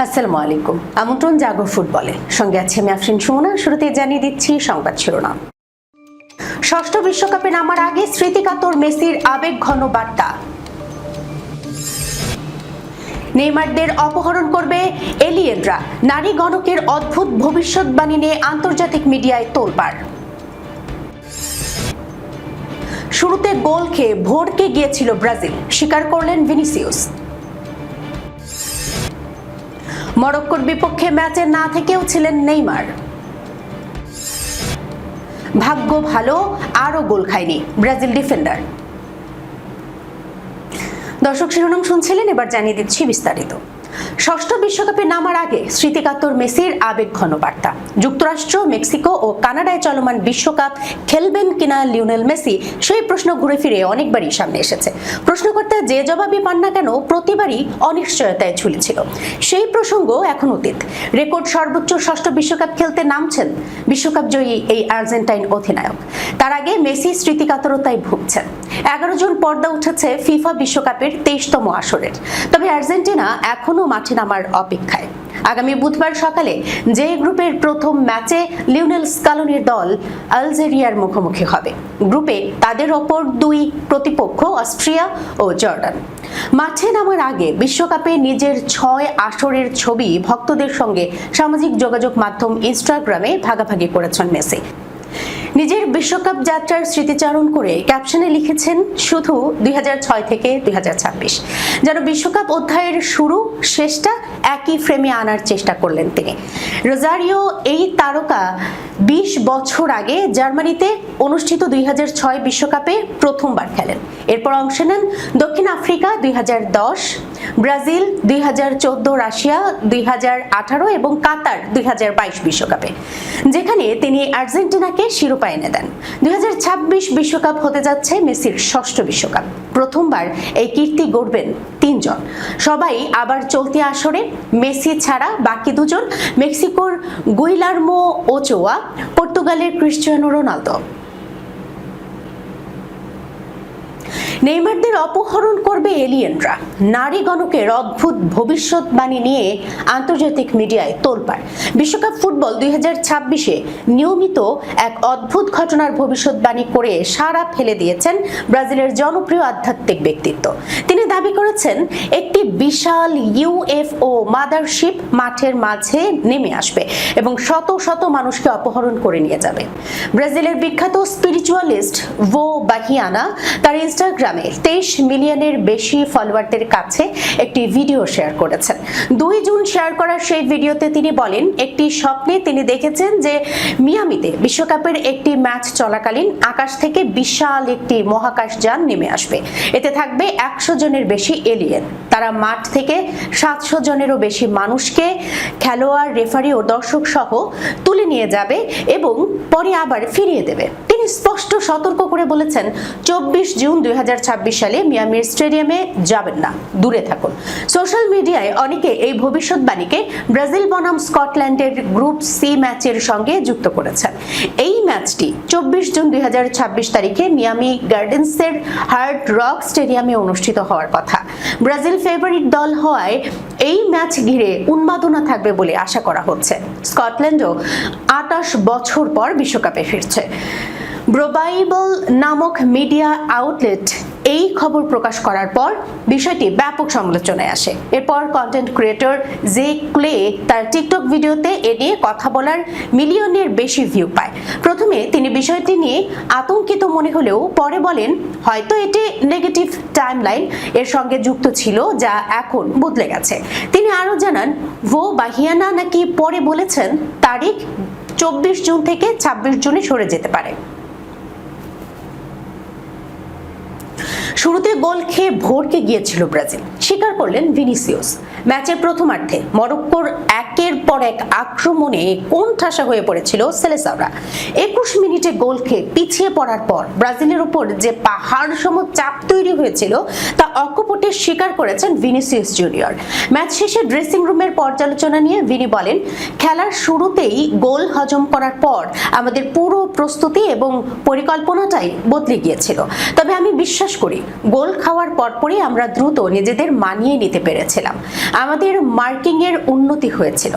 আসসালামু আলাইকুম। আমন্ত্রণ জাগো ফুটবলে, সঙ্গে আছে আমি আফরিন সুমনা। শুরুতে জানিয়ে দিচ্ছি সংবাদ শিরোনাম। ষষ্ঠ বিশ্বকাপে নামার আগে স্মৃতিকাতর মেসির আবেগঘন বার্তা। নেইমারদের অপহরণ করবে এলিয়েনরা, নারী গণকের অদ্ভুত ভবিষ্যৎবাণী নিয়ে আন্তর্জাতিক মিডিয়ায় তোলপাড়। শুরুতে গোল খেয়ে ভড়কে গিয়েছিল ব্রাজিল, স্বীকার করলেন ভিনিসিয়াস। মরক্কোর বিপক্ষে ম্যাচে না থেকেও ছিলেন নেইমার। ভাগ্য ভালো, আরও গোল খায়নি ব্রাজিল ডিফেন্ডার। দর্শক, শিরোনাম শুনছিলেন, এবার জানিয়ে দিচ্ছি বিস্তারিত। ষষ্ঠ বিশ্বকাপে নামার আগে স্মৃতিকাতর মেসির আবেগঘন বার্তা। যুক্তরাষ্ট্র, মেক্সিকো ও কানাডায় চলমান বিশ্বকাপ খেলবেন কিনা লিওনেল মেসি, সেই প্রশ্ন ঘুরে ফিরে অনেকবারই সামনে এসেছে। প্রশ্নকর্তা যে জবাবই পান না কেন, প্রতিবারই অনিশ্চয়তায় ঝুলেছিল। সেই প্রসঙ্গ এখন অতীত। রেকর্ড সর্বোচ্চ ষষ্ঠ বিশ্বকাপ খেলতে নামছেন বিশ্বকাপ জয়ী এই আর্জেন্টাইন অধিনায়ক। তার আগে মেসি স্মৃতিকাতরতায় ভুগছেন। 11 জন পর্দা উঠেছে ফিফা বিশ্বকাপের 23তম আসরের। তবে আর্জেন্টিনা এখনো মাঠে নামার অপেক্ষায়। আগামী বুধবার সকালে যে গ্রুপের প্রথম ম্যাচে লিওনেল স্কালোনির দল আলজেরিয়ার মুখোমুখি হবে। গ্রুপে তাদের অপর দুই প্রতিপক্ষ অস্ট্রিয়া ও জর্ডান। মাঠে নামার আগে বিশ্বকাপে নিজের 6 আসরের ছবি ভক্তদের সঙ্গে সামাজিক যোগাযোগ মাধ্যম ইনস্টাগ্রামে ভাগাভাগি করেছেন মেসি। নিজের বিশ্বকাপ যাত্রার স্মৃতিচারণ করে ক্যাপশনে লিখেছেন, শুধু 2006 থেকে 2026 যেন বিশ্বকাপ অধ্যায়ের শুরু শেষটা একই ফ্রেমে আনার চেষ্টা করলেন তিনি। রোজারিও এই তারকা 20 বছর আগে জার্মানিতে অনুষ্ঠিত 2006 বিশ্বকাপে প্রথমবার খেলেন। এরপর অংশ নেন দক্ষিণ আফ্রিকা 2010, ব্রাজিল 2014, রাশিয়া 2018 এবং কাতার 2022 বিশ্বকাপে, যেখানে তিনি আর্জেন্টিনাকে শিরোপা এনে দেন। 2026 বিশ্বকাপ হতে যাচ্ছে মেসির ষষ্ঠ বিশ্বকাপ। প্রথমবার এই কীর্তি গড়বেন 3 জন। সবাই আবার চলতি আসরে, মেসি ছাড়া বাকি 2 জন মেক্সিকোর গুইলার্মো ওচোয়া, পর্তুগালের ক্রিস্টিয়ানো রোনালদো। নেইমারদের অপহরণ করবে এলিয়েনরা, নারী গণকের অদ্ভুত ভবিষ্যৎবাণী নিয়ে আন্তর্জাতিক মিডিয়ায় তোলপাড়। বিশ্বকাপ ফুটবল 2026-এ নিয়মিত এক অদ্ভুত ঘটনার ভবিষ্যৎবাণী করে সাড়া ফেলে দিয়েছেন ব্রাজিলের জনপ্রিয় আধ্যাত্মিক ব্যক্তিত্ব। তিনি দাবি করেছেন, একটি বিশাল ইউএফও মাদারশিপ মাঠের মাঝে নেমে আসবে এবং শত শত মানুষকে অপহরণ করে নিয়ে যাবে। ব্রাজিলের বিখ্যাত স্পিরিচুয়ালিস্ট ভো বাহিয়ানা তার ইনস্টাগ্রামে 23 মিলিয়নের বেশি ফলোয়ারদের কাছে একটি ভিডিও শেয়ার করেছেন। 2 জুন শেয়ার করা সেই ভিডিওতে তিনি বলেন, একটি স্বপ্নে তিনি দেখেছেন যে মিয়ামিতে বিশ্বকাপের একটি ম্যাচ চলাকালীন আকাশ থেকে বিশাল একটি মহাকাশযান নেমে আসবে। এতে থাকবে 100 জনের বেশি এলিয়েন। তারা মাঠ থেকে 700 জনেরও বেশি মানুষকে, খেলোয়াড়, রেফারি ও দর্শক সহ তুলে নিয়ে যাবে এবং পরে আবার ফিরিয়ে দেবে। তিনি স্পষ্ট সতর্ক করে বলেছেন, 24 জুন 2026 সালে মিয়ামির স্টেডিয়ামে যাবেন না, দূরে থাকুন। সোশ্যাল মিডিয়ায় অনেকে এই ভবিষ্যৎবাণীকে ব্রাজিল বনাম স্কটল্যান্ডের গ্রুপ সি ম্যাচের সঙ্গে যুক্ত করেছেন। এই ম্যাচটি 24 জুন 2026 তারিখে মিয়ামি গার্ডেন্সের হার্ড রক স্টেডিয়ামে অনুষ্ঠিত হওয়ার কথা। ব্রাজিল ফেভারিট দল হওয়ায় এই ম্যাচ ঘিরে উন্মাদনা থাকবে বলে আশা করা হচ্ছে। স্কটল্যান্ডও 28 বছর পর বিশ্বকাপে ফিরছে। ব্রোবাইবল নামক মিডিয়া আউটলেট এই খবর প্রকাশ করার পর বিষয়টি ব্যাপক সমালোচনায় আসে। এরপর কন্টেন্ট ক্রিয়েটর জে ক্লে তার টিকটক ভিডিওতে এ নিয়ে কথা বলার মিলিয়নের বেশি ভিউ পায়। প্রথমে তিনি বিষয়টি নিয়ে আতঙ্কিত মনে হলেও পরে বলেন, হয়তো এটি নেগেটিভ টাইমলাইন এর সঙ্গে যুক্ত ছিল, যা এখন বদলে গেছে। তিনি আরও জানান, ভো বাহিয়ানা নাকি পরে বলেছেন তারিখ 24 জুন থেকে 26 জুনে সরে যেতে পারে। শুরুতে গোল খেয়ে ভড়কে গিয়েছিল ব্রাজিল, স্বীকার করলেন ভিনিসিয়াস। ম্যাচের প্রথমার্ধে মরক্কোর একের পর এক আক্রমণে কোণঠাসা হয়ে পড়েছিল সেলেসাওরা। 21 মিনিটে গোল খেয়ে পিছিয়ে পড়ার পর ব্রাজিলের উপর যে পাহাড় সম চাপ তৈরি হয়েছিল তা অকপটে স্বীকার করেছেন ভিনিসিয়াস জুনিয়র। ম্যাচ শেষে ড্রেসিং রুমের পর্যালোচনা নিয়ে ভিনি বলেন, খেলার শুরুতেই গোল হজম করার পর আমাদের পুরো প্রস্তুতি এবং পরিকল্পনাটাই বদলে গিয়েছিল। তবে আমি বিশ্বাস করি গোল খাওয়ার পরপরই আমরা দ্রুত নিজেদের মানিয়ে নিতে পেরেছিলাম। আমাদের মার্কিংয়ের উন্নতি হয়েছিল।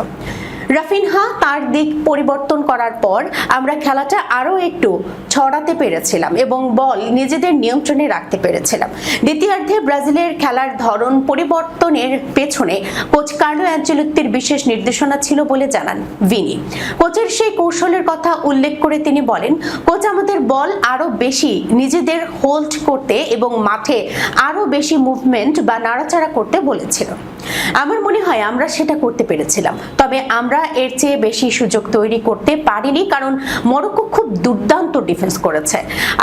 রাফিনহা তার দিক পরিবর্তন করার পর আমরা খেলাটা আরও একটু ছড়াতে পেরেছিলাম এবং বল নিজেদের নিয়ন্ত্রণে রাখতে পেরেছিলাম। দ্বিতীয়ার্ধে ব্রাজিলের খেলার ধরন পরিবর্তনের পেছনে কোচ কার্লো অ্যানচেলোত্তির বিশেষ নির্দেশনা ছিল বলে জানান ভিনি। কোচের সেই কৌশলের কথা উল্লেখ করে তিনি বলেন, কোচ আমাদের বল আরও বেশি নিজেদের হোল্ড করতে এবং মাঠে আরও বেশি মুভমেন্ট বা নাড়াচাড়া করতে বলেছিল। আমার মনে হয় আমরা সেটা করতে পেরেছিলাম, তবে আমরা এর চেয়ে বেশি সুযোগ তৈরি করতে পারিনি, কারণ মরক্কো খুব দুর্দান্ত ডিফেন্স করেছে।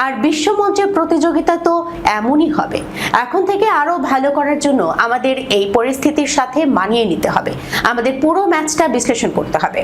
আর বিশ্বমঞ্চের প্রতিযোগিতা তো এমনই হবে। এখন থেকে আরো ভালো করার জন্য আমাদের এই পরিস্থিতির সাথে মানিয়ে নিতে হবে। আমাদের পুরো ম্যাচটা বিশ্লেষণ করতে হবে।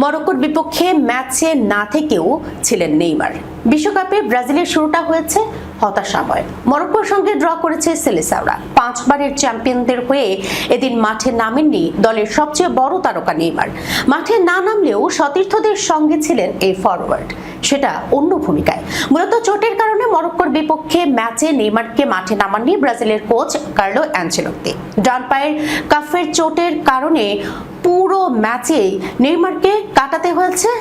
মরক্কোর বিপক্ষে ম্যাচে না থেকেও ছিলেন নেইমার। বিশ্বকাপে ব্রাজিলের শুরুটা হয়েছে হতাশাময়। মরক্কোর সঙ্গে ড্র করেছে সেলেসাওরা। 5 বারের চ্যাম্পিয়নদের হয়ে এদিন মাঠে নামেননি দলের সবচেয়ে বড় তারকা নেইমার। মাঠে না নামলেও সতীর্থদের সঙ্গে ছিলেন এই ফরওয়ার্ড, সেটা অন্য ভূমিকায়। মূলত চোটের কারণে মরক্কোর বিপক্ষে ম্যাচে নেইমারকে মাঠে নামাননি ব্রাজিলের কোচ কার্লো অ্যানচেলোত্তি। ডান পায়ের কাফের চোটের কারণে পুরো ম্যাচেই নেইমারকে কাটাতে হয়েছে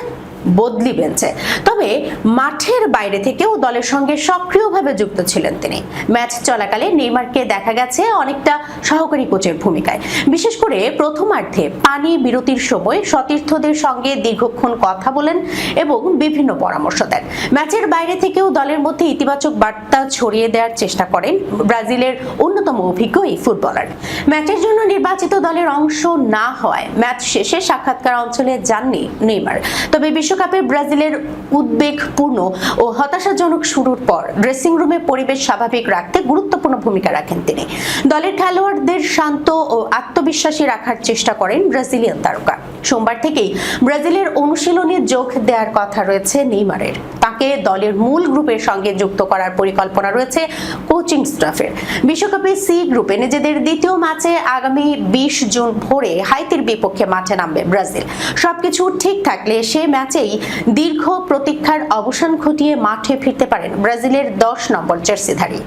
বদলি বেঞ্চে। তবে মাঠের বাইরে থেকেও দলের সঙ্গে সক্রিয়ভাবে যুক্ত ছিলেন তিনি। ম্যাচ চলাকালে নেইমারকে দেখা গেছে অনেকটা সহকারী কোচের ভূমিকায়। বিশেষ করে প্রথমার্ধে পানি বিরতির সময় সতীর্থদের সঙ্গে দীর্ঘক্ষণ কথা বলেন এবং বিভিন্ন পরামর্শ দেন। ম্যাচের বাইরে থেকেও দলের মধ্যে ইতিবাচক বার্তা ছড়িয়ে দেওয়ার চেষ্টা করেন ব্রাজিলের অন্যতম অভিজ্ঞ এই ফুটবলার। ম্যাচের জন্য নির্বাচিত দলের অংশ না হওয়ায় ম্যাচ শেষে সাক্ষাৎকার অঞ্চলে যাননি নেইমার। তবে বিশ্বকাপে ব্রাজিলের উদ্বেগপূর্ণ ও হতাশাজনক শুরুর পর ড্রেসিং রুমে পরিবেশ স্বাভাবিক রাখতে গুরুত্বপূর্ণ ভূমিকা রাখেন তিনি। দলের খেলোয়াড়দের শান্ত ও আত্মবিশ্বাসী রাখার চেষ্টা করেন ব্রাজিলিয়ান তারকা। সোমবার থেকেই ব্রাজিলের অনুশীলনে যোগ দেওয়ার কথা রয়েছে নেইমারের। তাকে দলের মূল গ্রুপের সঙ্গে যুক্ত করার পরিকল্পনা রয়েছে কোচিং স্টাফের। বিশ্বকাপে সি গ্রুপে নিজেদের দ্বিতীয় ম্যাচে আগামী 20 জুন ভোরে হাইতির বিপক্ষে মাঠে নামবে ব্রাজিল। সবকিছু ঠিক থাকলে সে ম্যাচেই দীর্ঘ প্রতীক্ষার অবসান ঘটিয়ে মাঠে ফিরতে পারেন ব্রাজিলের 10 নম্বর জার্সিধারী।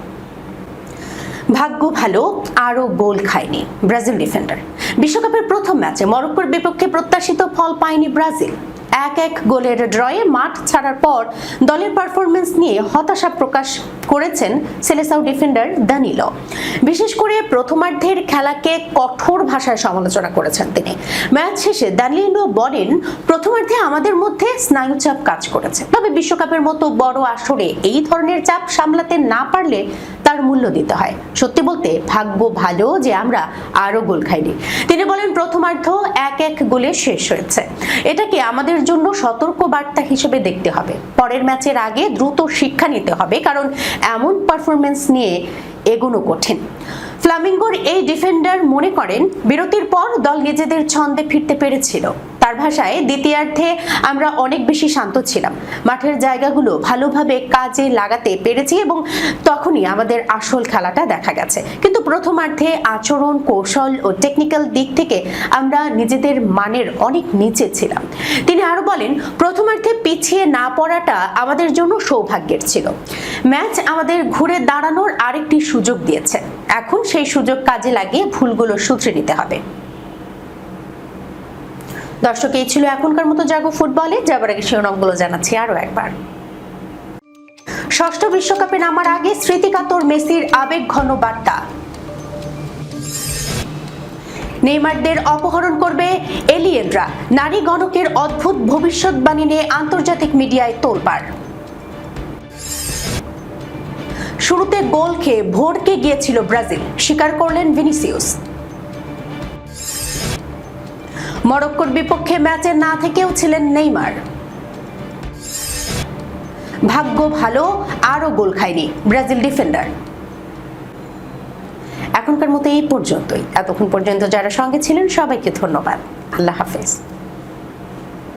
ভাগ্য ভালো, আরও গোল খায়নি ব্রাজিল ডিফেন্ডার। বিশ্বকাপের প্রথম ম্যাচে মরক্কোর বিপক্ষে প্রত্যাশিত ফল পায়নি ব্রাজিল। 1-1 গোলের ড্রয়ে মাঠ ছাড়ার পর দলের পারফরমেন্স নিয়ে হতাশা প্রকাশ করেছেন সেলেসাও ডিফেন্ডার দানিলো। বিশেষ করে প্রথমার্ধের খেলাকে কঠোর ভাষায় সমালোচনা করেছেন তিনি। ম্যাচ শেষে দানিলো বলেন, প্রথমার্ধে আমাদের মধ্যে স্নায়ুচাপ কাজ করেছে, তবে বিশ্বকাপের মতো বড় আসরে এই ধরনের চাপ সামলাতে না পারলে তার মূল্য দিতে হয়। সত্যি বলতে ভাগ্য ভালো যে আমরা আরো গোল খাইনি। তিনি বলেন, প্রথমার্ধ 1-1 গোলে শেষ হয়েছে। এটাকে আমাদের জন্য সতর্ক বার্তা হিসেবে দেখতে হবে। পরের ম্যাচের আগে দ্রুত শিক্ষা নিতে হবে, কারণ এমন পারফরমেন্স নিয়ে এগোনো কঠিন। ফ্লামিঙ্গোর এই ডিফেন্ডার মনে করেন, বিরতির পর দল নিজেদের ছন্দে ফিরতে পেরেছিল। তার ভাষায়, দ্বিতীয়ার্ধে আমরা অনেক বেশি শান্ত ছিলাম, মাঠের জায়গাগুলো ভালোভাবে কাজে লাগাতে পেরেছি এবং তখনই আমাদের আসল খেলাটা দেখা গেছে। কিন্তু প্রথমার্ধে আচরণ, কৌশল ও টেকনিক্যাল দিক থেকে আমরা নিজেদের মানের অনেক নিচে ছিলাম। তিনি আরো বলেন, প্রথমার্ধে পিছিয়ে না পড়াটা আমাদের জন্য সৌভাগ্যের ছিল। ম্যাচ আমাদের ঘুরে দাঁড়ানোর আরেকটি সুযোগ দিয়েছে। এখন সেই সুযোগ কাজে লাগিয়ে ভুলগুলো শুধরে নিতে হবে। দর্শক, এই ছিল এখনকার মতো জাগো ফুটবলে। যাবার আগে শিরোনামগুলো জানাচ্ছি আরো একবার। ষষ্ঠ বিশ্বকাপে নামার আগে স্মৃতিকাতর মেসির আবেগঘন বার্তা। নেইমারদের অপহরণ করবে এলিয়েনরা। নারী গণকের অদ্ভুত ভবিষ্যৎবাণী নিয়ে আন্তর্জাতিক মিডিয়ায় তোলপাড়। শুরুতে গোল খেয়ে ভড়কে গিয়েছিল ব্রাজিল, স্বীকার করলেন ভিনিসিয়াস। মরক্কোর বিপক্ষে ম্যাচে না থেকেও ছিলেন নেইমার। ভাগ্য ভালো, আরো গোল খায়নি ব্রাজিল ডিফেন্ডার। এখনকার মতো এই পর্যন্তই। এতক্ষণ পর্যন্ত যারা সঙ্গে ছিলেন সবাইকে ধন্যবাদ। আল্লাহ হাফেজ।